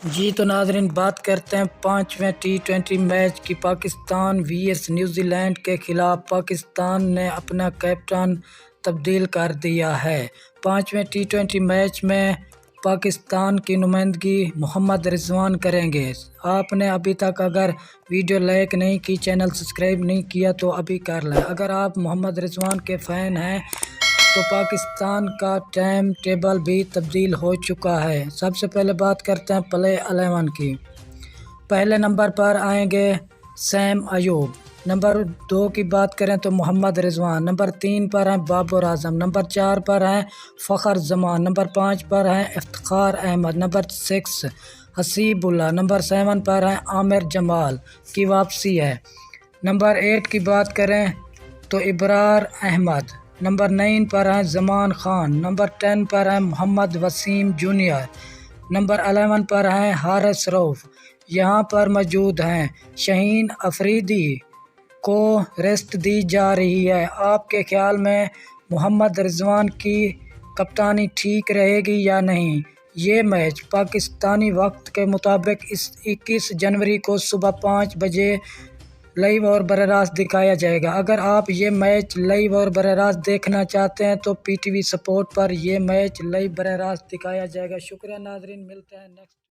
جی تو ناظرین، بات کرتے ہیں 5ویں T20 میچ کی۔ پاکستان vs نیوزی لینڈ کے خلاف پاکستان نے اپنا کپتان تبدیل کر دیا ہے۔ 5ویں T20 میچ میں پاکستان کی نمائندگی محمد رضوان کریں گے۔ آپ نے ابھی تک اگر ویڈیو لائک نہیں کی، چینل سبسکرائب نہیں کیا تو ابھی کر لیں۔ اگر آپ محمد رضوان کے فین ہیں تو پاکستان کا ٹائم ٹیبل بھی تبدیل ہو چکا ہے۔ سب سے پہلے بات کرتے ہیں پلے 11 کی۔ پہلے نمبر پر آئیں گے سیم ایوب۔ نمبر 2 کی بات کریں تو محمد رضوان۔ نمبر 3 پر ہیں بابر اعظم۔ نمبر 4 پر ہیں فخر زمان۔ نمبر 5 پر ہیں افتخار احمد۔ نمبر 6 حسیب اللہ۔ نمبر 7 پر ہیں عامر جمال کی واپسی ہے۔ نمبر 8 کی بات کریں تو ابرار احمد۔ نمبر 9 پر ہیں زمان خان۔ نمبر 10 پر ہیں محمد وسیم جونیئر۔ نمبر 11 پر ہیں حارث رؤف۔ یہاں پر موجود ہیں شاہین افریدی کو ریسٹ دی جا رہی ہے۔ آپ کے خیال میں محمد رضوان کی کپتانی ٹھیک رہے گی یا نہیں؟ یہ میچ پاکستانی وقت کے مطابق 21 جنوری کو صبح 5 بجے لائیو اور براہ راست دکھایا جائے گا۔ اگر آپ یہ میچ لائیو اور براہ راست دیکھنا چاہتے ہیں تو PTV سپورٹ پر یہ میچ لائیو براہ راست دکھایا جائے گا۔ شکریہ ناظرین، ملتے ہیں نیکسٹ